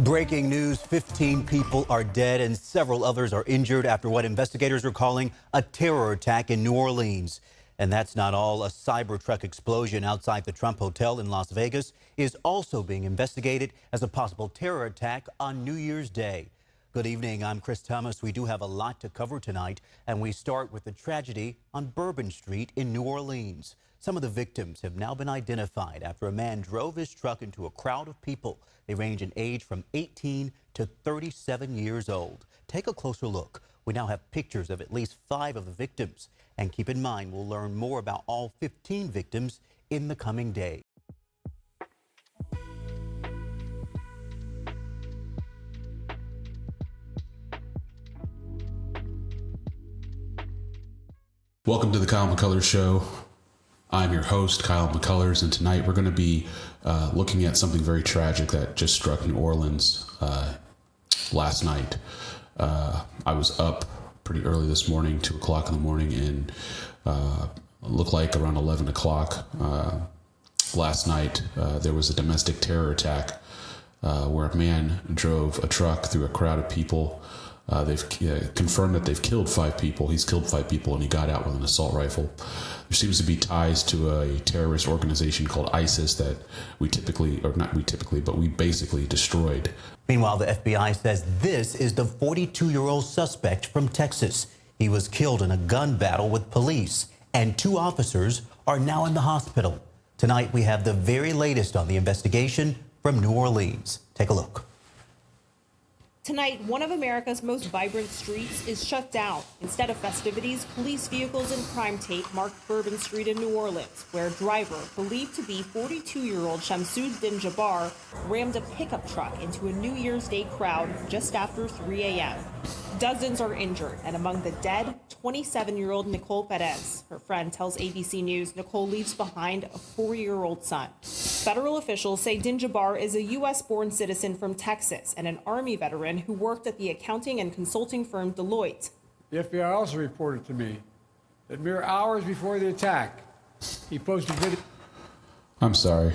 Breaking news, 15 people are dead and several others are injured after what investigators are calling a terror attack in New Orleans. And that's not all. A Cybertruck explosion outside the Trump Hotel in Las Vegas is also being investigated as a possible terror attack on New Year's Day. Good evening, I'm Chris Thomas. We do have a lot to cover tonight, and we start with the tragedy on Bourbon Street in New Orleans. Some of the victims have now been identified after a man drove his truck into a crowd of people. They range in age from 18 to 37 years old. Take a closer look. We now have pictures of at least 5 of the victims. And keep in mind, we'll learn more about all 15 victims in the coming days. Welcome to the Kyle McCullers Show. I'm your host, Kyle McCullers, and tonight we're going to be looking at something very tragic that just struck New Orleans last night. I was up pretty early this morning, 2 o'clock in the morning, and it looked like around 11 o'clock last night there was a domestic terror attack where a man drove a truck through a crowd of people. They've confirmed that they've killed 5 people. He's killed 5 people, and he got out with an assault rifle. There seems to be ties to a terrorist organization called ISIS that we basically destroyed. Meanwhile, the FBI says this is the 42-year-old suspect from Texas. He was killed in a gun battle with police, and 2 officers are now in the hospital. Tonight, we have the very latest on the investigation from New Orleans. Take a look. Tonight, one of America's most vibrant streets is shut down. Instead of festivities, police vehicles and crime tape marked Bourbon Street in New Orleans, where a driver, believed to be 42-year-old Shamsuddin Jabbar, rammed a pickup truck into a New Year's Day crowd just after 3 a.m. Dozens are injured, and among the dead, 27-year-old Nicole Perez. Her friend tells ABC News Nicole leaves behind a 4-year-old son. Federal officials say Din Jabbar is a U.S.-born citizen from Texas and an Army veteran who worked at the accounting and consulting firm Deloitte. The FBI also reported to me that mere hours before the attack, he posted video. I'm sorry.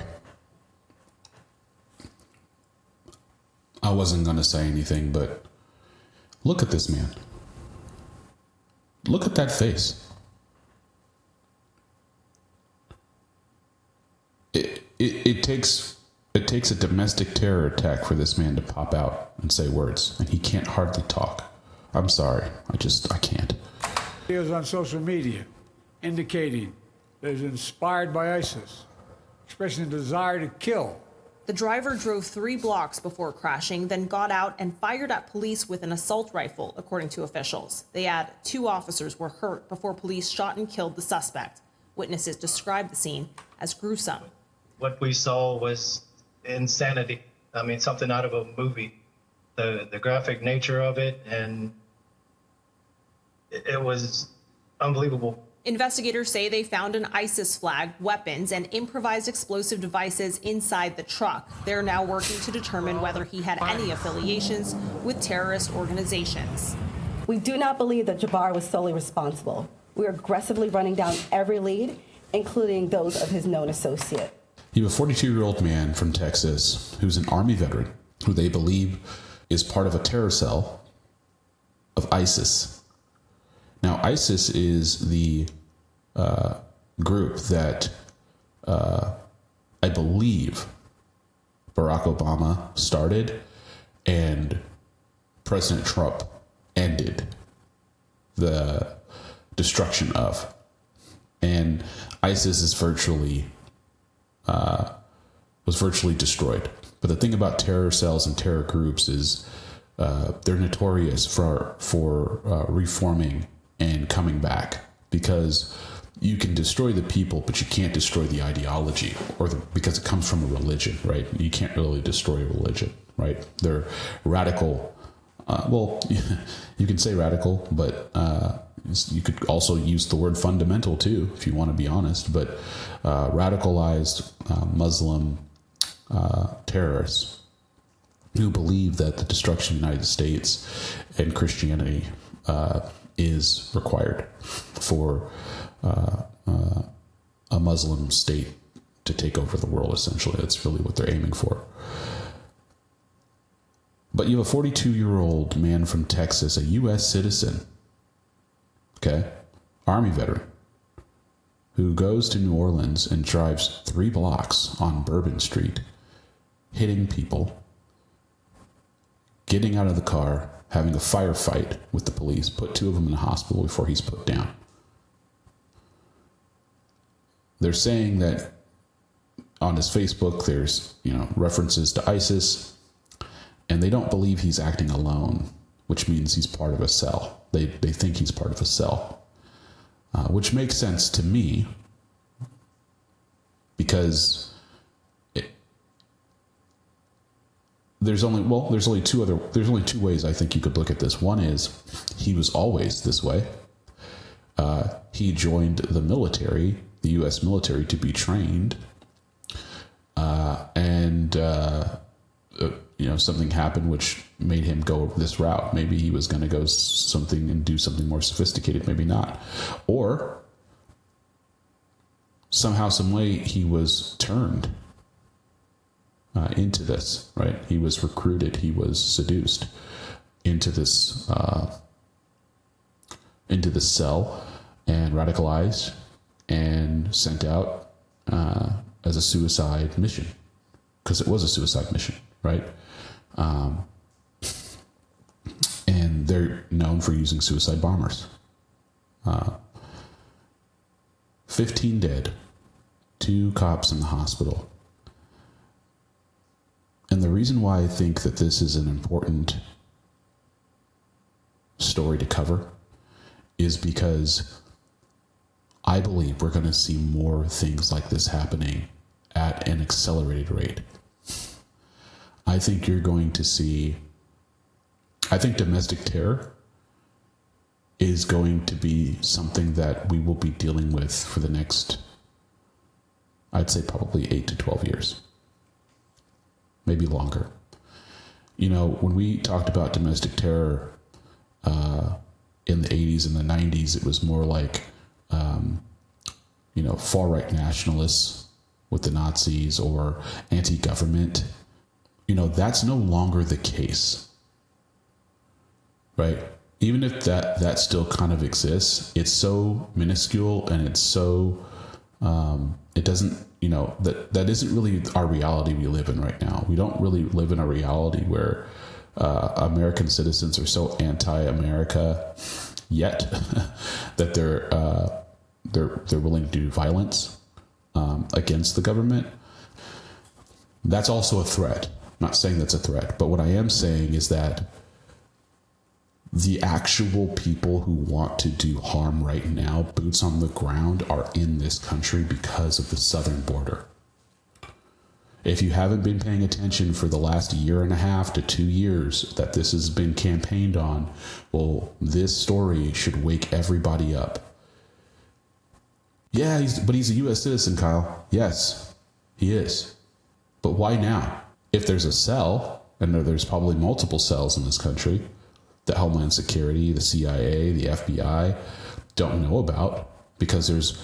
I wasn't going to say anything, but look at this man. Look at that face. It takes a domestic terror attack for this man to pop out and say words, and he can't hardly talk. I'm sorry. I can't. Videos on social media indicating that he's inspired by ISIS, expressing a desire to kill. The driver drove 3 blocks before crashing, then got out and fired at police with an assault rifle, according to officials. They add 2 officers were hurt before police shot and killed the suspect. Witnesses described the scene as gruesome. What we saw was insanity. I mean, something out of a movie. The graphic nature of it, and it was unbelievable. Investigators say they found an ISIS flag, weapons, and improvised explosive devices inside the truck. They're now working to determine whether he had any affiliations with terrorist organizations. We do not believe that Jabbar was solely responsible. We are aggressively running down every lead, including those of his known associate. You have a 42-year-old man from Texas who's an Army veteran who they believe is part of a terror cell of ISIS. Now, ISIS is the group that I believe Barack Obama started and President Trump ended the destruction of. And ISIS is was virtually destroyed. But the thing about terror cells and terror groups is they're notorious for reforming and coming back, because you can destroy the people, but you can't destroy the ideology, because it comes from a religion, right? You can't really destroy a religion, right? They're radical. Well, you can say radical, but you could also use the word fundamental too, if you want to be honest. But radicalized Muslim terrorists who believe that the destruction of the United States and Christianity is required for a Muslim state to take over the world, essentially. That's really what they're aiming for. But you have a 42-year-old man from Texas, a U.S. citizen, okay, Army veteran, who goes to New Orleans and drives 3 blocks on Bourbon Street, hitting people, getting out of the car, having a firefight with the police, put 2 of them in the hospital before he's put down. They're saying that on his Facebook there's, references to ISIS, and they don't believe he's acting alone, which means he's part of a cell. They think he's part of a cell, which makes sense to me because there's only two ways I think you could look at this. One is he was always this way. He joined the military, the U.S. military, to be trained, and something happened which made him go this route. Maybe he was going to go do something more sophisticated, maybe not. Or somehow, some way, he was turned into this, right? He was recruited, he was seduced into this cell and radicalized and sent out as a suicide mission, because it was a suicide mission, right? And they're known for using suicide bombers. 15 dead, 2 cops in the hospital. And the reason why I think that this is an important story to cover is because I believe we're going to see more things like this happening at an accelerated rate. I think you're going to see, I think domestic terror is going to be something that we will be dealing with for the next, I'd say probably 8 to 12 years. Maybe longer. When we talked about domestic terror in the 80s and the 90s, it was more like, far-right nationalists with the Nazis or anti-government. That's no longer the case, right? Even if that still kind of exists, it's so minuscule and it's so, it doesn't, that isn't really our reality we live in right now. We don't really live in a reality where American citizens are so anti-America yet that they're willing to do violence against the government. That's also a threat. I'm not saying that's a threat, but what I am saying is that the actual people who want to do harm right now, boots on the ground, are in this country because of the southern border. If you haven't been paying attention for the last 1.5 to 2 years that this has been campaigned on, well, this story should wake everybody up. Yeah, he's a U.S. citizen, Kyle. Yes, he is. But why now? If there's a cell, and there's probably multiple cells in this country, that Homeland Security, the CIA, the FBI don't know about, because there's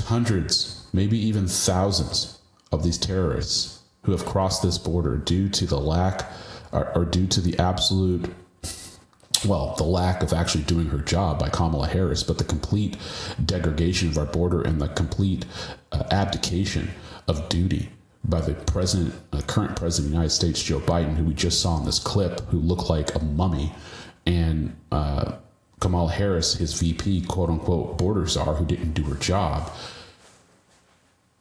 hundreds, maybe even thousands of these terrorists who have crossed this border due to the lack, or due to the absolute, the lack of actually doing her job by Kamala Harris, but the complete degradation of our border and the complete abdication of duty by the current president of the United States, Joe Biden, who we just saw in this clip, who looked like a mummy, and Kamala Harris, his VP, quote unquote, border czar, who didn't do her job.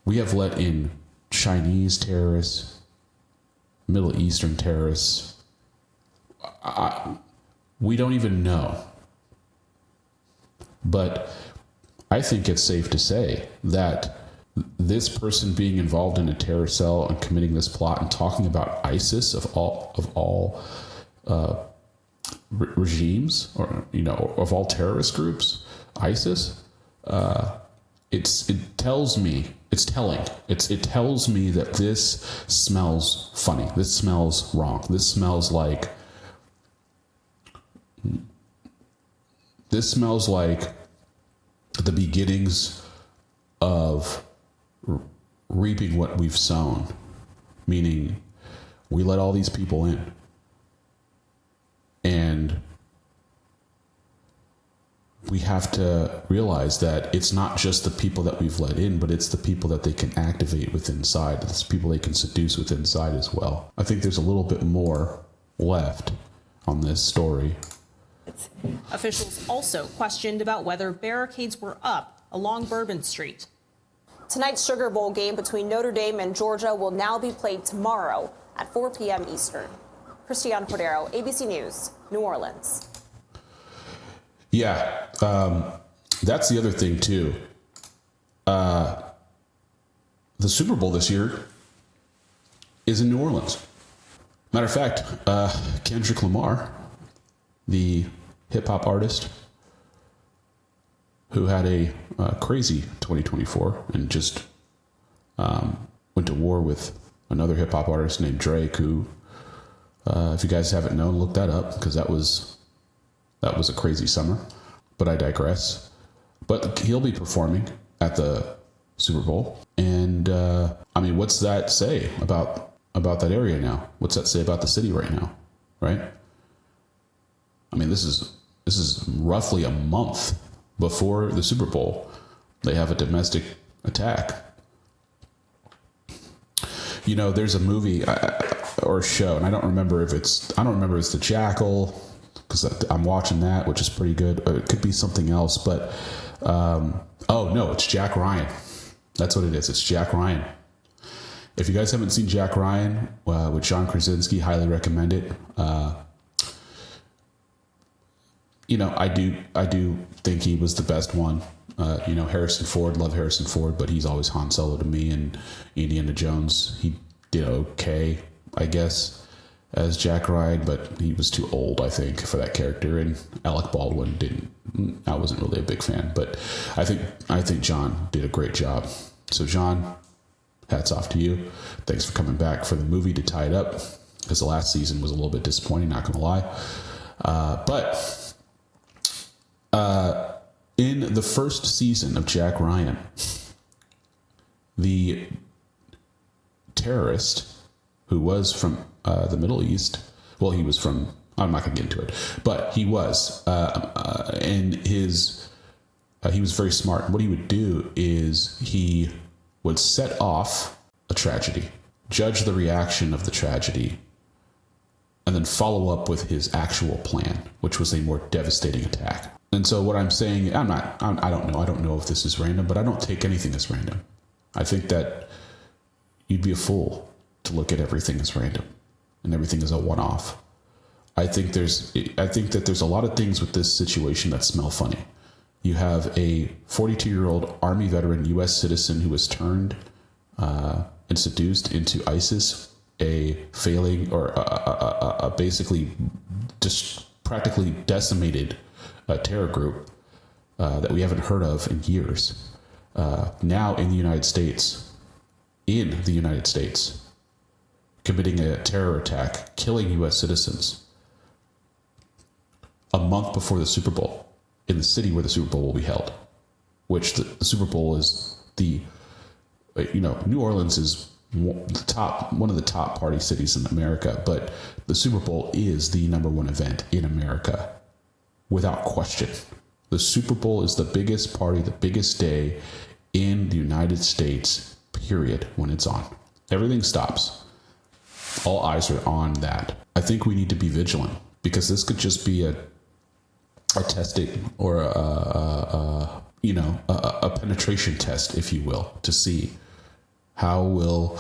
We have let in Chinese terrorists, Middle Eastern terrorists. We don't even know. But I think it's safe to say that this person being involved in a terror cell and committing this plot and talking about ISIS of all regimes, or of all terrorist groups, ISIS, it tells me that this smells funny. This smells wrong. This smells like the beginnings of reaping what we've sown, meaning We let all these people in. And we have to realize that it's not just the people that we've let in, but it's the people that they can activate with inside. It's people they can seduce with inside as well. I think there's a little bit more left on this story. Officials also questioned about whether barricades were up along Bourbon Street. Tonight's Sugar Bowl game between Notre Dame and Georgia will now be played tomorrow at 4 p.m. Eastern. Christiane Cordero, ABC News, New Orleans. Yeah, that's the other thing, too. The Super Bowl this year is in New Orleans. Matter of fact, Kendrick Lamar, the hip-hop artist who had a crazy 2024 and just went to war with another hip-hop artist named Drake, who, if you guys haven't known, look that up, because that was a crazy summer. But I digress. But he'll be performing at the Super Bowl. And, I mean, what's that say about that area now? What's that say about the city right now, right? I mean, this is roughly a month before the Super Bowl. They have a domestic attack. You know, there's a movie or a show, and I don't remember if it's The Jackal, because I'm watching that, which is pretty good. Or it could be something else, but oh no, it's Jack Ryan. That's what it is. It's Jack Ryan. If you guys haven't seen Jack Ryan with John Krasinski, highly recommend it. You know, I do think he was the best one. You know, Harrison Ford, love Harrison Ford, but he's always Han Solo to me. And Indiana Jones, he did okay, I guess, as Jack Ryan, but he was too old, I think, for that character. And Alec Baldwin I wasn't really a big fan, but I think John did a great job. So John, hats off to you. Thanks for coming back for the movie to tie it up, because the last season was a little bit disappointing, not gonna lie. But in the first season of Jack Ryan, the terrorist who was from the Middle East, well, he was from, I'm not going to get into it, but he was, and he was very smart. What he would do is he would set off a tragedy, judge the reaction of the tragedy, and then follow up with his actual plan, which was a more devastating attack. And so what I'm saying, I don't know if this is random, but I don't take anything as random. I think that you'd be a fool to look at everything as random and everything as a one-off. I think that there's a lot of things with this situation that smell funny. You have a 42-year-old Army veteran, U.S. citizen, who was turned and seduced into ISIS, a failing or a basically just practically decimated terror group that we haven't heard of in years. Now in the United States, committing a terror attack, killing U.S. citizens a month before the Super Bowl in the city where the Super Bowl will be held, which the Super Bowl is New Orleans is one of the top party cities in America, but the Super Bowl is the number one event in America, without question. The Super Bowl is the biggest party, the biggest day in the United States, period, when it's on. Everything stops. All eyes are on that. I think we need to be vigilant, because this could just be a testing or a penetration test, if you will, to see how will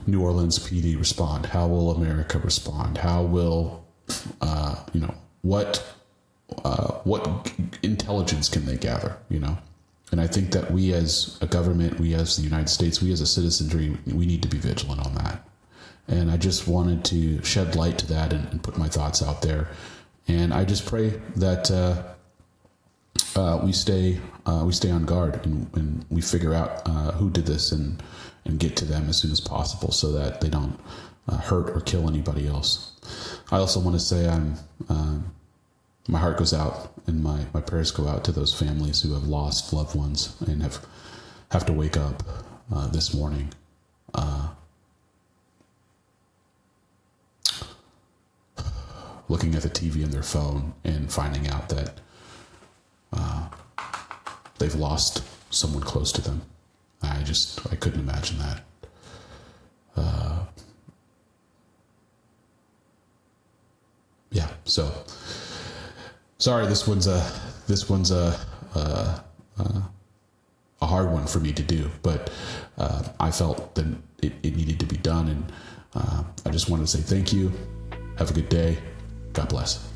New Orleans PD respond? How will America respond? How will, what intelligence can they gather, And I think that we as a government, we as the United States, we as a citizenry, we need to be vigilant on that. And I just wanted to shed light to that and put my thoughts out there. And I just pray that we stay on guard and we figure out who did this and get to them as soon as possible, so that they don't hurt or kill anybody else. I also want to say my heart goes out and my prayers go out to those families who have lost loved ones and have to wake up this morning looking at the TV on their phone and finding out that they've lost someone close to them. I couldn't imagine that. Yeah, so sorry, this one's a hard one for me to do, but I felt that it needed to be done, and I just wanted to say thank you. Have a good day. God bless.